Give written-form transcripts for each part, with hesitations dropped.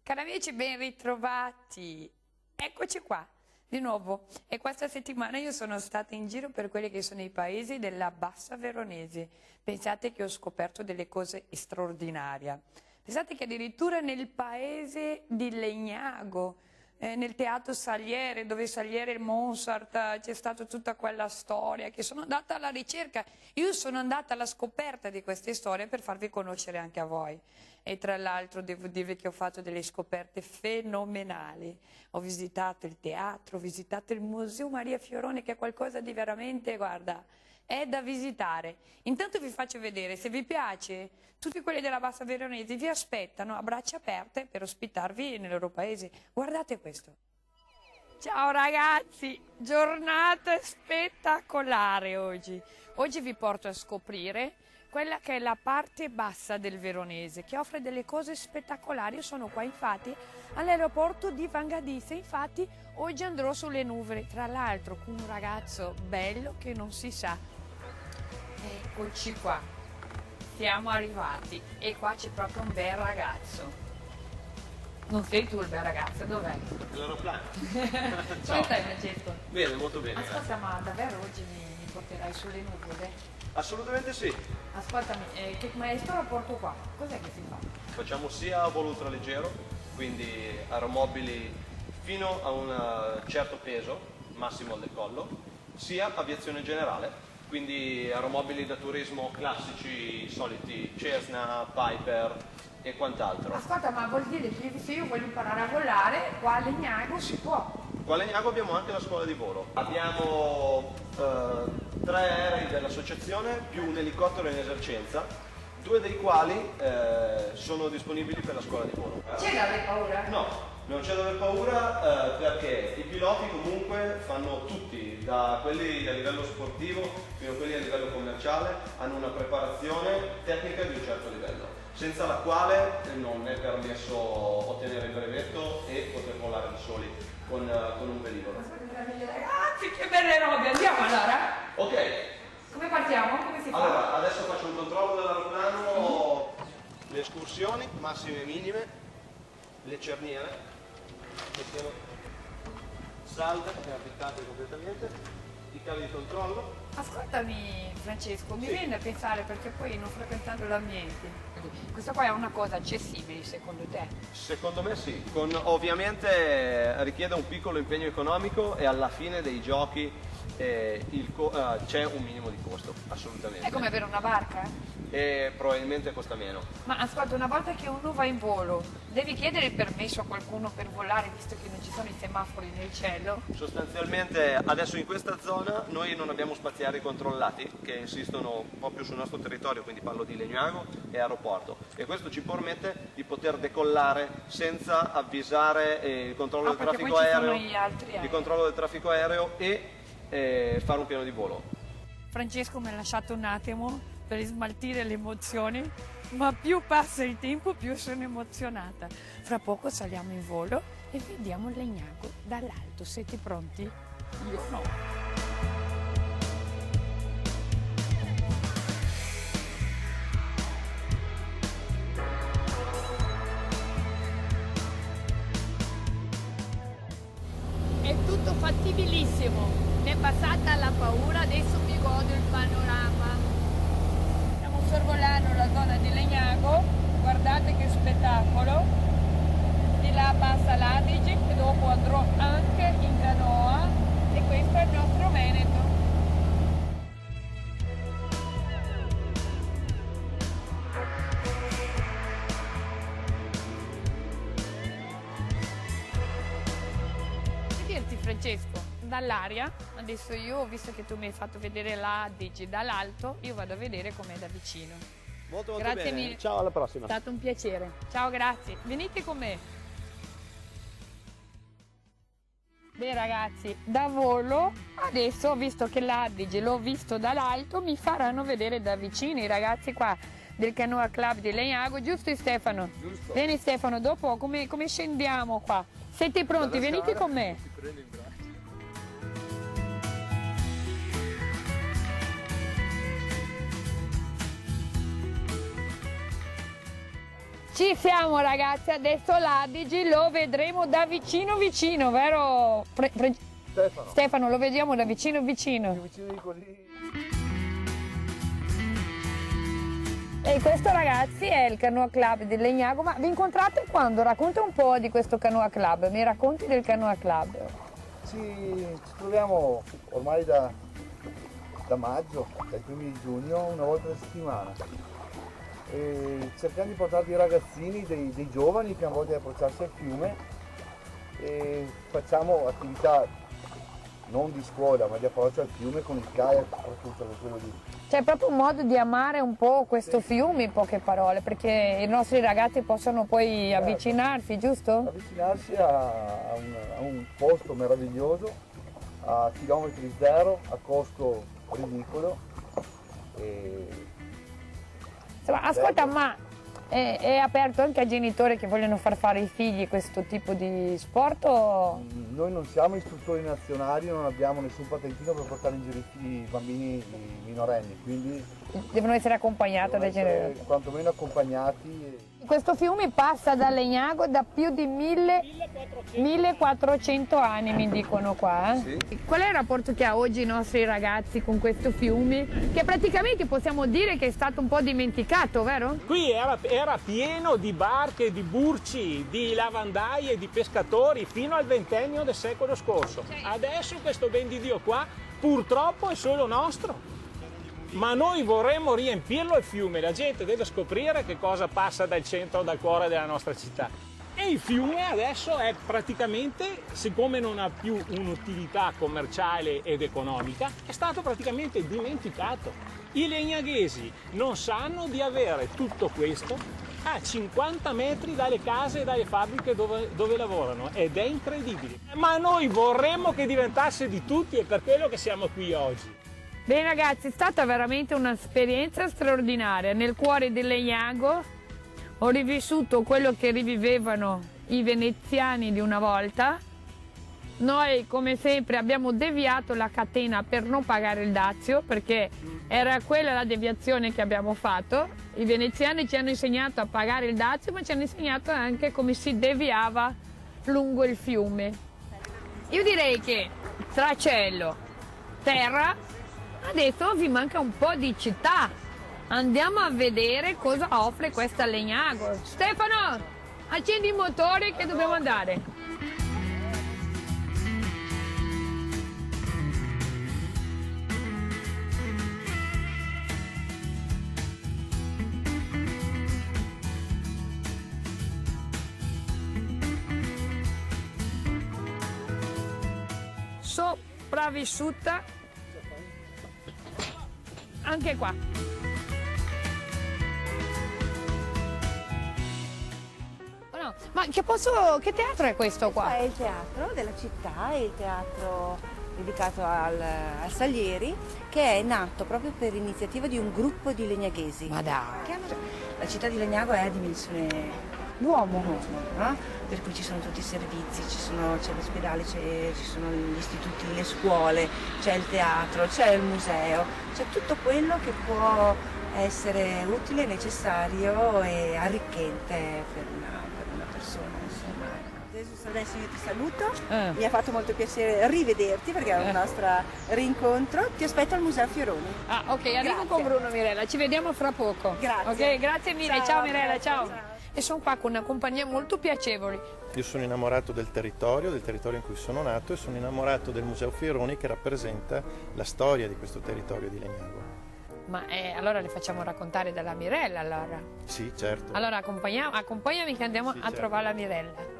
Cari amici, ben ritrovati. Eccoci qua, di nuovo. E questa settimana io sono stata in giro per quelli che sono i paesi della Bassa Veronese. Pensate che ho scoperto delle cose straordinarie. Pensate che addirittura nel paese di Legnago, nel teatro Salieri, dove Salieri e Mozart, c'è stata tutta quella storia, che sono andata alla ricerca. Io sono andata alla scoperta di queste storie per farvi conoscere anche a voi. E tra l'altro devo dirvi che ho fatto delle scoperte fenomenali. Ho visitato il teatro, ho visitato il Museo Maria Fioroni, che è qualcosa di veramente, guarda, è da visitare. Intanto vi faccio vedere, se vi piace, tutti quelli della Bassa Veronese vi aspettano a braccia aperte per ospitarvi nel loro paese. Guardate questo. Ciao ragazzi, giornata spettacolare oggi. Oggi vi porto a scoprire quella che è la parte bassa del Veronese, che offre delle cose spettacolari. Io sono qua infatti all'aeroporto di Vangadis, infatti oggi andrò sulle nuvole, tra l'altro con un ragazzo bello che non si sa. Eccoci qua, siamo arrivati e qua c'è proprio un bel ragazzo. Non sei tu il bel ragazzo, dov'è? L'aeroplano. Come stai Francesco? Bene, molto bene. Ascolta, ma davvero oggi mi porterai sulle nuvole? Assolutamente sì. Ascoltami, ma questo rapporto qua, cos'è che si fa? Facciamo sia volo ultraleggero, quindi aeromobili fino a un certo peso, massimo al decollo, sia aviazione generale, quindi aeromobili da turismo classici, i soliti Cessna, Piper e quant'altro. Ascolta, ma vuol dire che se io voglio imparare a volare, qua a Legnago si può? Qua a Legnago abbiamo anche la scuola di volo. Abbiamo 3 aerei dell'associazione più un elicottero in esercenza, 2 dei quali sono disponibili per la scuola di volo. C'è da avere paura? No, non c'è da aver paura perché i piloti comunque fanno tutti, da quelli a livello sportivo fino a quelli a livello commerciale, hanno una preparazione tecnica di un certo livello, senza la quale non è permesso ottenere il brevetto e poter volare da soli con un velivolo. Ragazzi, che belle robe, andiamo allora? Ok. Come partiamo? Come si fa? Allora, adesso faccio un controllo dell'aeroplano, le escursioni, massime e minime, le cerniere, che siano salde e avvitate completamente, i cavi di controllo. Ascoltami Francesco, mi viene a pensare, perché poi non frequentando l'ambiente, questa qua è una cosa accessibile secondo te? Secondo me sì, ovviamente richiede un piccolo impegno economico e alla fine dei giochi c'è un minimo di costo, assolutamente. È come avere una barca? E probabilmente costa meno. Ma ascolta, una volta che uno va in volo, devi chiedere il permesso a qualcuno per volare, visto che non ci sono i semafori nel cielo? Sostanzialmente adesso in questa zona noi non abbiamo spazieri controllati che insistono proprio sul nostro territorio, quindi parlo di Legnago e aeroporto, e questo ci permette di poter decollare senza avvisare il controllo del traffico aereo, il controllo del traffico aereo e fare un piano di volo. Francesco mi ha lasciato un attimo per smaltire le emozioni, ma più passa il tempo più sono emozionata. Fra poco saliamo in volo e vediamo Legnago dall'alto. Siete pronti? Io no. È tutto fattibilissimo. Mi è passata la paura, adesso mi godo il panorama. Stiamo sorvolando la zona di Legnago, guardate che spettacolo. Di là passa l'Adige e dopo andrò anche in canoa e questo è il nostro Veneto. Che dirti Francesco? Dall'aria, adesso io ho visto che tu mi hai fatto vedere l'Adige dall'alto, io vado a vedere com'è da vicino. Molto Grazie bene. mille. Ciao, alla prossima. È stato un piacere. Ciao, grazie. Venite con me. Beh ragazzi, da volo, adesso ho visto che l'Adige l'ho visto dall'alto, mi faranno vedere da vicino i ragazzi qua del Canoa Club di Legnago, giusto Stefano? Giusto. Vieni Stefano, dopo come scendiamo qua? Siete pronti? Venite con me. Ti prendo in braccio. Ci siamo ragazzi, adesso l'Adige lo vedremo da vicino vicino, vero Stefano. Stefano, lo vediamo da vicino vicino. Più vicino di così. E questo ragazzi è il Canoa Club di Legnago, ma vi incontrate quando? Racconta un po' di questo Canoa Club, mi racconti del Canoa Club? Ci troviamo ormai da maggio, dai primi di giugno, una volta alla settimana. E cerchiamo di portare dei ragazzini, dei giovani che hanno voglia di approcciarsi al fiume e facciamo attività non di scuola ma di approccio al fiume con il kayak, soprattutto quello lì. C'è proprio un modo di amare un po' questo fiume, in poche parole, perché i nostri ragazzi possono poi avvicinarsi, giusto? Avvicinarsi a un posto meraviglioso, a chilometri zero, a costo ridicolo. Insomma, ascolta, ma è aperto anche ai genitori che vogliono far fare ai figli questo tipo di sport? O... Noi non siamo istruttori nazionali, non abbiamo nessun patentino per portare in giro i bambini minorenni, quindi devono essere accompagnati dai genitori. Quantomeno accompagnati. Questo fiume passa da Legnago da più di 1400 anni, mi dicono qua. Sì. Qual è il rapporto che ha oggi i nostri ragazzi con questo fiume? Che praticamente possiamo dire che è stato un po' dimenticato, vero? Qui era pieno di barche, di burci, di lavandai e di pescatori fino al ventennio del secolo scorso. Adesso questo ben di Dio qua purtroppo è solo nostro. Ma noi vorremmo riempirlo il fiume, la gente deve scoprire che cosa passa dal centro, dal cuore della nostra città. E il fiume adesso è praticamente, siccome non ha più un'utilità commerciale ed economica, è stato praticamente dimenticato. I legnaghesi non sanno di avere tutto questo a 50 metri dalle case e dalle fabbriche dove lavorano ed è incredibile. Ma noi vorremmo che diventasse di tutti e per quello che siamo qui oggi. Bene ragazzi, è stata veramente un'esperienza straordinaria. Nel cuore di Legnago ho rivissuto quello che rivivevano i veneziani di una volta. Noi come sempre abbiamo deviato la catena per non pagare il dazio, perché era quella la deviazione che abbiamo fatto. I veneziani ci hanno insegnato a pagare il dazio, ma ci hanno insegnato anche come si deviava lungo il fiume. Io direi che tra cielo, terra, adesso vi manca un po' di città. Andiamo a vedere cosa offre questa Legnago. Stefano, accendi il motore che dobbiamo andare. Sopravvissuta anche qua. Oh no, ma che teatro è questo qua? È il teatro della città, è il teatro dedicato al Salieri, che è nato proprio per iniziativa di un gruppo di legnaghesi. Ma dai! La città di Legnago è a dimensione L'uomo. no? Per cui ci sono tutti i servizi, c'è l'ospedale, ci sono gli istituti, le scuole, c'è il teatro, c'è il museo, c'è tutto quello che può essere utile, necessario e arricchente per una persona. Adesso io ti saluto, mi ha fatto molto piacere rivederti perché è un nostro rincontro, ti aspetto al Museo Fioroni. Ah, ok, arrivo Grazie. con Bruno, Mirella, ci vediamo fra poco. Grazie. Ok, grazie mille, ciao Mirella, ciao. E sono qua con una compagnia molto piacevole. Io sono innamorato del territorio in cui sono nato e sono innamorato del Museo Fioroni che rappresenta la storia di questo territorio di Legnago. Ma allora le facciamo raccontare dalla Mirella allora. Sì, certo. Allora accompagnami che andiamo a trovare la Mirella.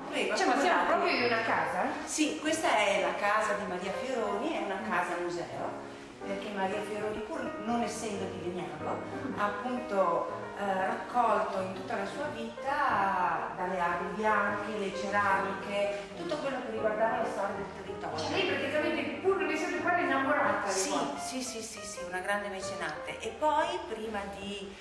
Prego, Cioè, ma siamo proprio in una casa? Sì, questa è la casa di Maria Fioroni, è una casa museo, perché Maria Fioroni, pur non essendo di Legnago, ha appunto raccolto in tutta la sua vita dalle abili bianche, le ceramiche, tutto quello che riguardava la storia del territorio. Cioè, lei praticamente pur non essendo qua è innamorata Sì, una grande mecenate. E poi prima di...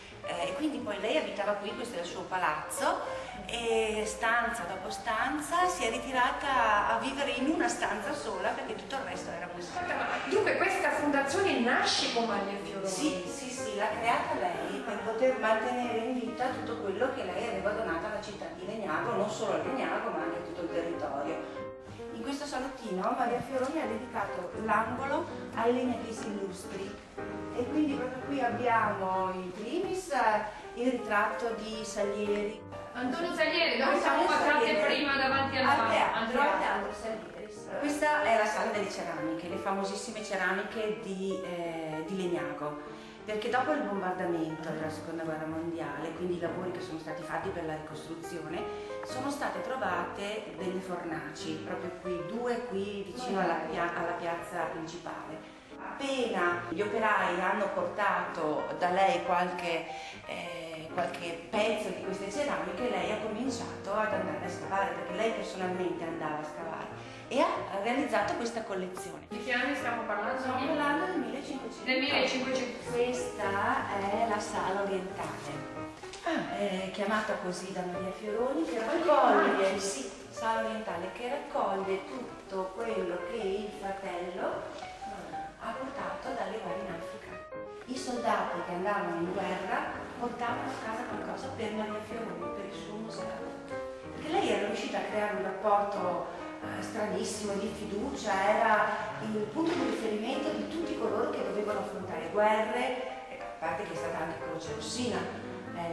quindi poi lei abitava qui, questo è il suo palazzo, e stanza dopo stanza si è ritirata a vivere in una stanza sola perché tutto il resto era museo. Dunque questa fondazione nasce con Maria Fioroni? Sì, l'ha creata lei per poter mantenere tenere in vita tutto quello che lei aveva donato alla città di Legnago, non solo a Legnago ma anche a tutto il territorio. In questo salottino Maria Fioroni ha dedicato l'angolo ai legnatrici illustri e quindi proprio qui abbiamo in primis il ritratto di Salieri. Antonio Salieri, dove siamo passati prima davanti al Teatro Salieri. Questa è la sala delle ceramiche, le famosissime ceramiche di Legnago. Perché dopo il bombardamento della seconda guerra mondiale, quindi i lavori che sono stati fatti per la ricostruzione, sono state trovate delle fornaci, proprio qui, 2 qui vicino alla piazza principale. Appena gli operai hanno portato da lei qualche pezzo di queste ceramiche, lei ha cominciato ad andare a scavare, perché lei personalmente andava a scavare e ha realizzato questa collezione. Di che anni stiamo parlando? Stiamo parlando del 1500. Del 1500. Questa è la sala orientale, chiamata così da Maria Fioroni, che raccoglie, sì, sala orientale, che raccoglie tutto quello che il fratello ha portato ad arrivare in Africa. I soldati che andavano in guerra portavano a casa qualcosa per Maria Fioroni, per il suo museo. Perché lei era riuscita a creare un rapporto stranissimo, di fiducia, era il punto di riferimento di tutti coloro che dovevano affrontare guerre, a parte che è stata anche Croce Rossina.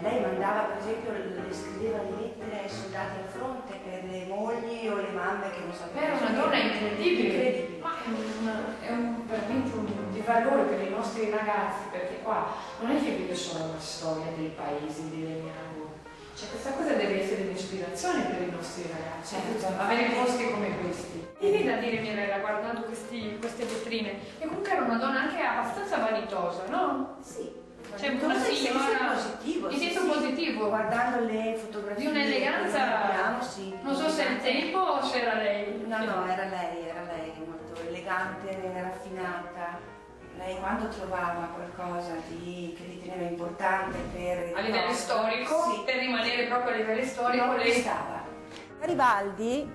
Lei mandava, per esempio, le scriveva le lettere ai soldati al fronte per le mogli o le mamme che non sapevano. Era una donna incredibile, ma è veramente di valore per i nostri ragazzi, perché qua non è che vive solo la storia dei paesi di Legnago. Cioè, questa cosa deve essere un'ispirazione per i nostri ragazzi, avere posti come questi. Mi viene da dire, Mirella, guardando queste vetrine, che comunque era una donna anche abbastanza vanitosa, no? Sì. C'è una signora positivo, in senso positivo, guardando le fotografie di un'eleganza, sì, non so se è il tempo o se era lei. No, era lei molto elegante, raffinata. Lei quando trovava qualcosa che riteneva importante per a livello storico, sì, per rimanere proprio a livello storico, non lei stava. Garibaldi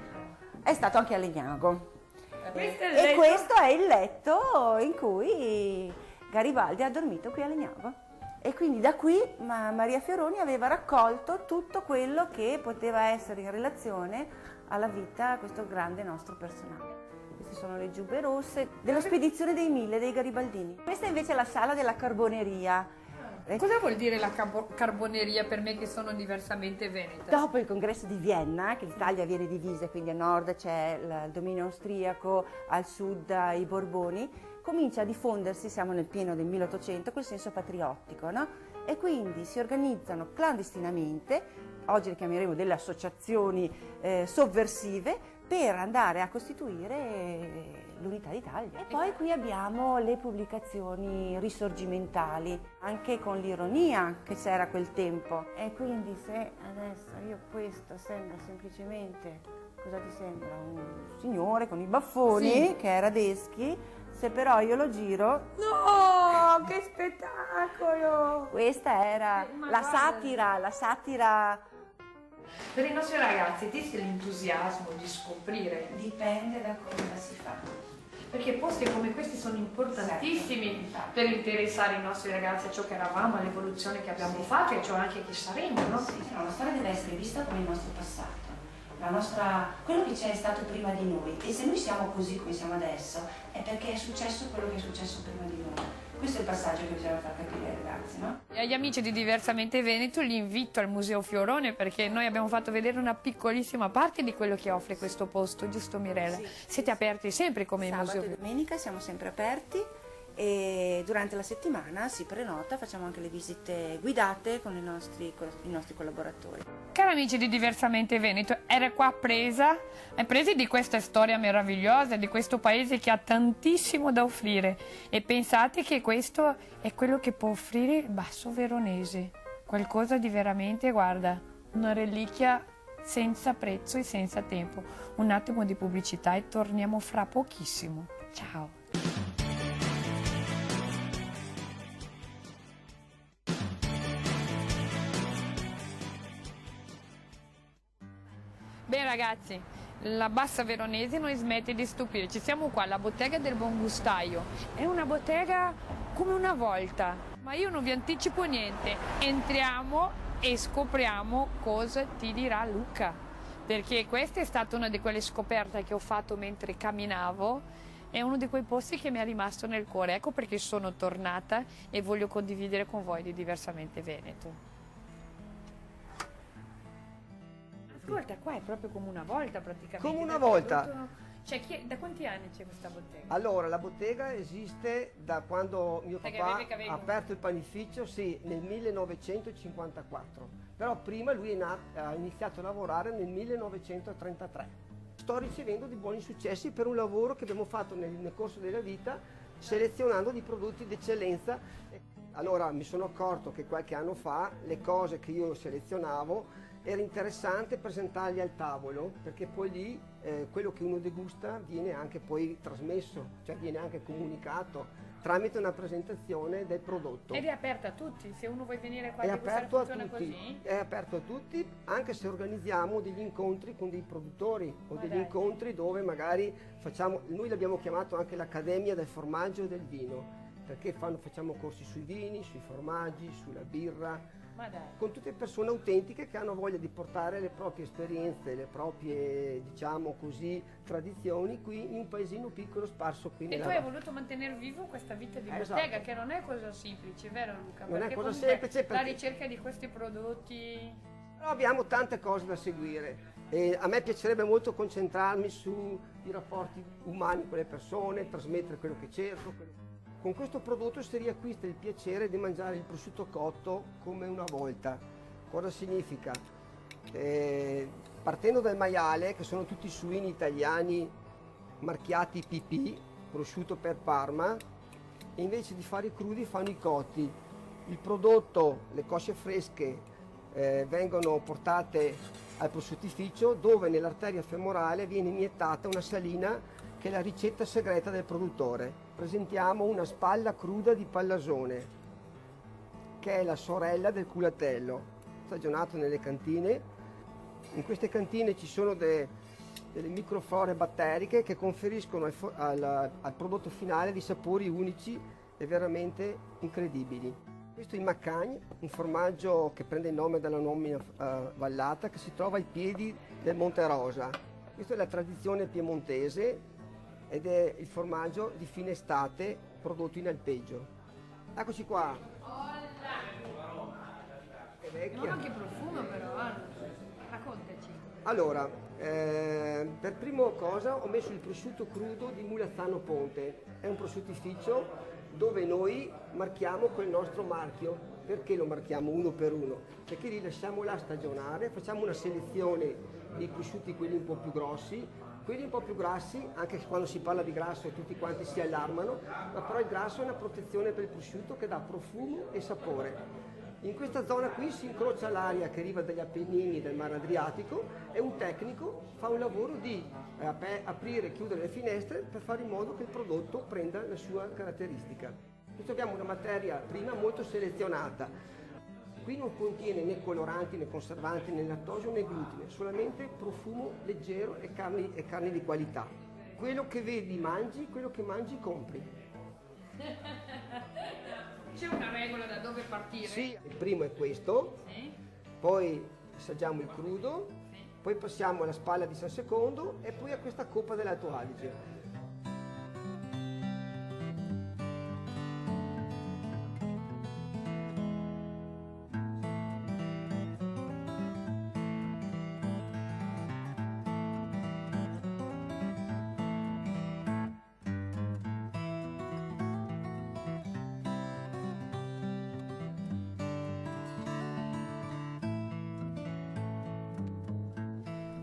è stato anche a Legnago. E questo è il letto in cui Garibaldi ha dormito qui a Legnago. E quindi da qui Maria Fioroni aveva raccolto tutto quello che poteva essere in relazione alla vita di questo grande nostro personaggio. Queste sono le giubbe rosse della spedizione dei 1000 dei Garibaldini. Questa invece è la sala della carboneria. Cosa vuol dire la carboneria per me che sono diversamente veneta? Dopo il congresso di Vienna, che l'Italia viene divisa, quindi a nord c'è il dominio austriaco, al sud i Borboni, comincia a diffondersi, siamo nel pieno del 1800, quel senso patriottico, no? E quindi si organizzano clandestinamente, oggi le chiameremo delle associazioni sovversive, per andare a costituire l'Unità d'Italia. E poi qui abbiamo le pubblicazioni risorgimentali, anche con l'ironia che c'era a quel tempo. E quindi se adesso io questo sembra semplicemente, cosa ti sembra? Un signore con i baffoni, sì, che era Deschi, se però io lo giro... No, che spettacolo! Questa era la satira... Per i nostri ragazzi esiste l'entusiasmo di scoprire? Dipende da come si fa. Perché posti come questi sono importantissimi, certo, per interessare i nostri ragazzi a ciò che eravamo, all'evoluzione che abbiamo, sì, fatto e a ciò anche che saremo, no? Sì, no, la storia deve essere vista come il nostro passato, quello che c'è stato prima di noi. E se noi siamo così come siamo adesso, è perché è successo quello che è successo prima di noi. Questo è il passaggio che bisogna far capire ai ragazzi, no? E agli amici di Diversamente Veneto li invito al Museo Fiorone, perché noi abbiamo fatto vedere una piccolissima parte di quello che offre questo posto, giusto Mirella? Sì. Siete aperti sempre come il Museo Fiorone? Sabato e domenica siamo sempre aperti e durante la settimana si prenota, facciamo anche le visite guidate con i nostri collaboratori. Cari amici di Diversamente Veneto, era qua presi di questa storia meravigliosa, di questo paese che ha tantissimo da offrire, e pensate che questo è quello che può offrire il Basso Veronese, qualcosa di veramente, guarda, una reliquia senza prezzo e senza tempo. Un attimo di pubblicità e torniamo fra pochissimo. Ciao! Bene ragazzi, la Bassa Veronese non smette di stupirci. Siamo qua alla bottega del Buon Gustaio. È una bottega come una volta, Ma io non vi anticipo niente, entriamo e scopriamo cosa ti dirà Luca, perché questa è stata una di quelle scoperte che ho fatto mentre camminavo, è uno di quei posti che mi è rimasto nel cuore, ecco perché sono tornata e voglio condividere con voi di Diversamente Veneto. Ascolta, qua è proprio come una volta praticamente. Come una volta. Cioè, da quanti anni c'è questa bottega? Allora, la bottega esiste da quando mio Perché papà vedi che avevo- ha aperto il panificio, sì, nel 1954. Però prima lui ha iniziato a lavorare nel 1933. Sto ricevendo dei buoni successi per un lavoro che abbiamo fatto nel corso della vita, selezionando dei prodotti d'eccellenza. Allora mi sono accorto che qualche anno fa le cose che io selezionavo era interessante presentarli al tavolo, perché poi lì quello che uno degusta viene anche poi trasmesso, cioè viene anche comunicato tramite una presentazione del prodotto. Ed è aperta a tutti, se uno vuole venire qua È a degustare aperto a funziona tutti, così? è aperto a tutti, anche se organizziamo degli incontri con dei produttori o Ma degli dai. incontri dove magari facciamo, noi l'abbiamo chiamato anche l'Accademia del Formaggio e del Vino, perché facciamo corsi sui vini, sui formaggi, sulla birra, Ma dai. con tutte persone autentiche che hanno voglia di portare le proprie esperienze, le proprie, diciamo così, tradizioni qui in un paesino piccolo sparso qui E nella tu hai voluto mantenere vivo questa vita di Esatto. bottega, che non è cosa semplice, vero Luca? Non è Perché cosa comunque semplice la perché- ricerca di questi prodotti... Però abbiamo tante cose da seguire e a me piacerebbe molto concentrarmi sui rapporti umani con le persone, trasmettere quello che cerco. Con questo prodotto si riacquista il piacere di mangiare il prosciutto cotto come una volta. Cosa significa? Partendo dal maiale, che sono tutti suini italiani marchiati PP, prosciutto per Parma, e invece di fare i crudi fanno i cotti. Il prodotto, le cosce fresche, vengono portate al prosciuttificio dove nell'arteria femorale viene iniettata una salina che è la ricetta segreta del produttore. Presentiamo una spalla cruda di pallasone, che è la sorella del culatello, stagionato nelle cantine. In queste cantine ci sono delle microflore batteriche che conferiscono al prodotto finale dei sapori unici e veramente incredibili. Questo è il Maccagne, un formaggio che prende il nome dalla nomina vallata che si trova ai piedi del Monte Rosa. Questa è la tradizione piemontese ed è il formaggio di fine estate prodotto in alpeggio. Eccoci qua. È vecchia. che profumo però, raccontaci. Allora, per prima cosa ho messo il prosciutto crudo di Mulazzano Ponte. È un prosciuttificio dove noi marchiamo col nostro marchio. Perché lo marchiamo uno per uno? Perché li lasciamo là stagionare, facciamo una selezione dei prosciutti, quelli un po' più grossi. Quelli un po' più grassi, anche quando si parla di grasso tutti quanti si allarmano, ma però il grasso è una protezione per il prosciutto che dà profumo e sapore. In questa zona qui si incrocia l'aria che arriva dagli Appennini del Mar Adriatico e un tecnico fa un lavoro di aprire e chiudere le finestre per fare in modo che il prodotto prenda la sua caratteristica. Questo abbiamo una materia prima molto selezionata. Qui non contiene né coloranti né conservanti né lattosio né glutine, solamente profumo leggero e carni di qualità. Quello che vedi mangi, quello che mangi compri. C'è una regola da dove partire? Sì, il primo è questo, Sì? poi assaggiamo il crudo, poi passiamo alla spalla di San Secondo e poi a questa coppa dell'Alto Adige.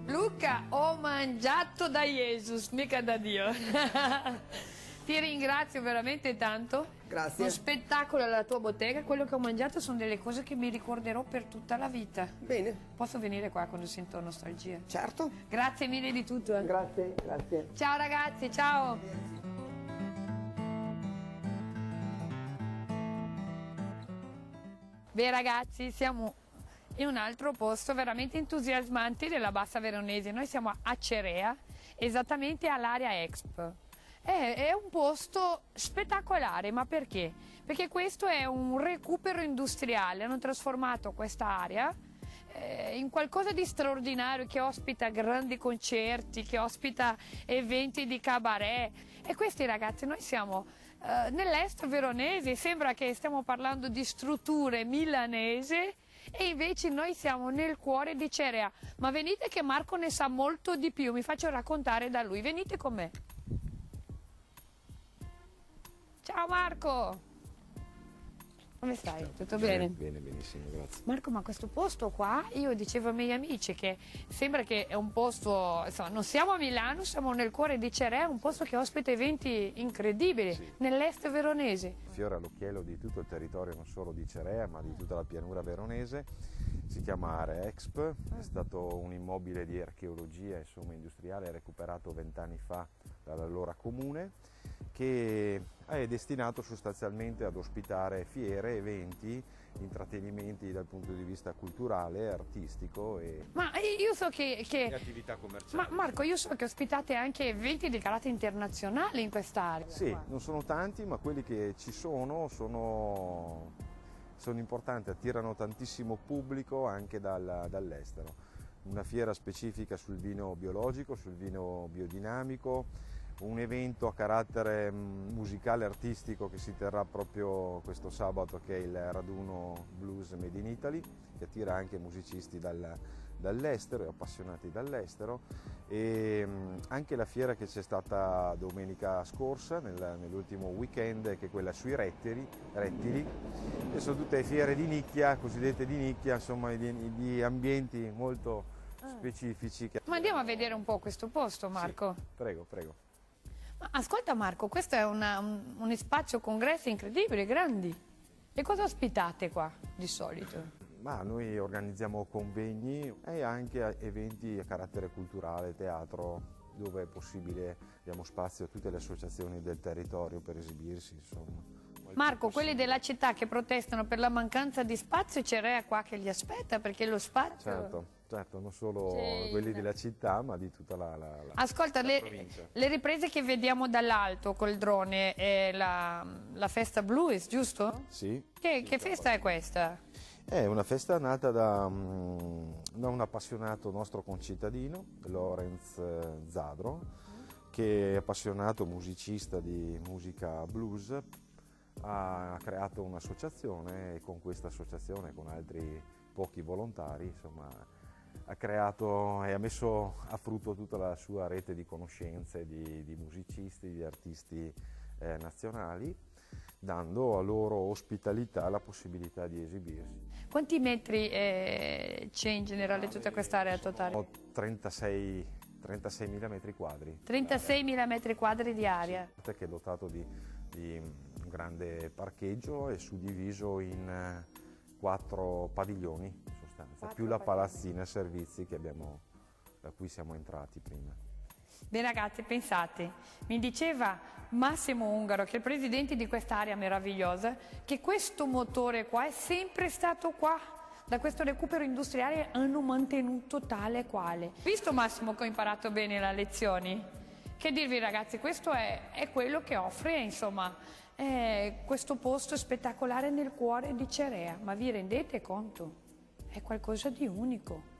Luca, ho mangiato da Jesus, mica da Dio. Ti ringrazio veramente tanto. Grazie. Uno spettacolo alla tua bottega. Quello che ho mangiato sono delle cose che mi ricorderò per tutta la vita. Bene, Posso venire qua quando sento nostalgia? certo. Grazie mille di tutto. Grazie, grazie. Ciao ragazzi, ciao. Beh ragazzi, siamo in un altro posto veramente entusiasmante della Bassa Veronese. Noi siamo a Cerea, esattamente all'area Expo. È un posto spettacolare, ma perché? Perché questo è un recupero industriale, hanno trasformato questa area in qualcosa di straordinario che ospita grandi concerti, che ospita eventi di cabaret. E questi ragazzi, noi siamo nell'est veronese, sembra che stiamo parlando di strutture milanesi e invece noi siamo nel cuore di Cerea. Ma venite che Marco ne sa molto di più, mi faccio raccontare da lui, venite con me. Ciao Marco! Come stai? Tutto bene? Bene, benissimo, grazie. Marco, ma questo posto qua, io dicevo ai miei amici che sembra che è un posto, insomma, non siamo a Milano, siamo nel cuore di Cerea, un posto che ospita eventi incredibili, sì, nell'est veronese. Fiora all'occhiello di tutto il territorio, non solo di Cerea, ma di tutta la pianura veronese. Si chiama AreExp, è stato un immobile di archeologia, insomma, industriale, recuperato 20 anni fa dall'allora comune, che è destinato sostanzialmente ad ospitare fiere, eventi, intrattenimenti dal punto di vista culturale, artistico e Ma io so che attività commerciali. Ma Marco, io so che ospitate anche eventi di carattere internazionale in quest'area. Sì, non sono tanti, ma quelli che ci sono importanti, attirano tantissimo pubblico anche dall'estero. Una fiera specifica sul vino biologico, sul vino biodinamico, un evento a carattere musicale artistico che si terrà proprio questo sabato, che è il raduno Blues Made in Italy, che attira anche musicisti dall'estero e appassionati dall'estero, e anche la fiera che c'è stata domenica scorsa, nell'ultimo weekend, che è quella sui rettili, che sono tutte fiere di nicchia, cosiddette di nicchia, insomma di ambienti molto specifici. Ma andiamo a vedere un po' questo posto, Marco. Sì, prego, prego. Ma ascolta Marco, questo è un spazio congressi incredibile, grandi. E cosa ospitate qua di solito? Ma noi organizziamo convegni e anche eventi a carattere culturale, teatro, dove è possibile diamo spazio a tutte le associazioni del territorio per esibirsi, insomma. Marco, quelli della città che protestano per la mancanza di spazio, Cerea qua che li aspetta, perché lo spazio... Certo, non solo quelli della città, ma di tutta la Ascolta, provincia. Le riprese che vediamo dall'alto col drone è la festa blues, giusto? Sì. Che festa è questa? È una festa nata da un appassionato nostro concittadino, Lorenz Zadro, che è appassionato musicista di musica blues. Ha creato un'associazione e con questa associazione, con altri pochi volontari, insomma, ha creato e ha messo a frutto tutta la sua rete di conoscenze di musicisti, di artisti nazionali, dando a loro ospitalità la possibilità di esibirsi. Quanti metri c'è in generale tutta quest'area totale? 36.000 metri quadri. 36.000 metri quadri di area. Che è dotato di un grande parcheggio e suddiviso in 4 padiglioni in sostanza, più la palazzina servizi da cui siamo entrati prima. Bene ragazzi, pensate, mi diceva Massimo Ungaro, che è il presidente di quest'area meravigliosa, che questo motore qua è sempre stato qua. Da questo recupero industriale hanno mantenuto tale e quale. Visto Massimo che ho imparato bene le lezioni? Che dirvi ragazzi, questo è quello che offre, insomma, questo posto spettacolare nel cuore di Cerea. Ma vi rendete conto? È qualcosa di unico.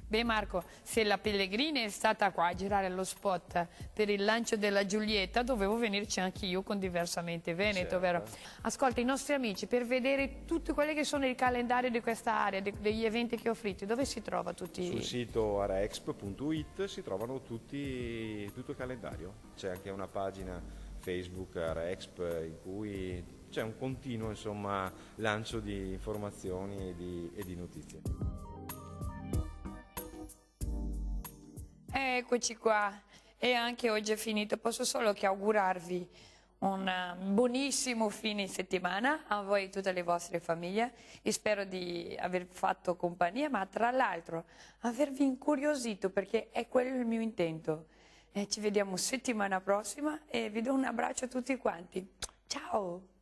Beh Marco, se la Pellegrini è stata qua a girare lo spot per il lancio della Giulietta, dovevo venirci anche io con Diversamente Veneto, certo. Vero? Ascolta, i nostri amici, per vedere tutti quelli che sono il calendario di questa area, degli eventi che offrite, dove si trova tutti? Sul sito areexp.it si trovano tutto il calendario. C'è anche una pagina Facebook AreExp in cui c'è un continuo, insomma, lancio di informazioni e di notizie. Eccoci qua, e anche oggi è finito. Posso solo che augurarvi un buonissimo fine settimana a voi e tutte le vostre famiglie, e spero di aver fatto compagnia, ma tra l'altro avervi incuriosito, perché è quello il mio intento. Ci vediamo settimana prossima e vi do un abbraccio a tutti quanti. Ciao!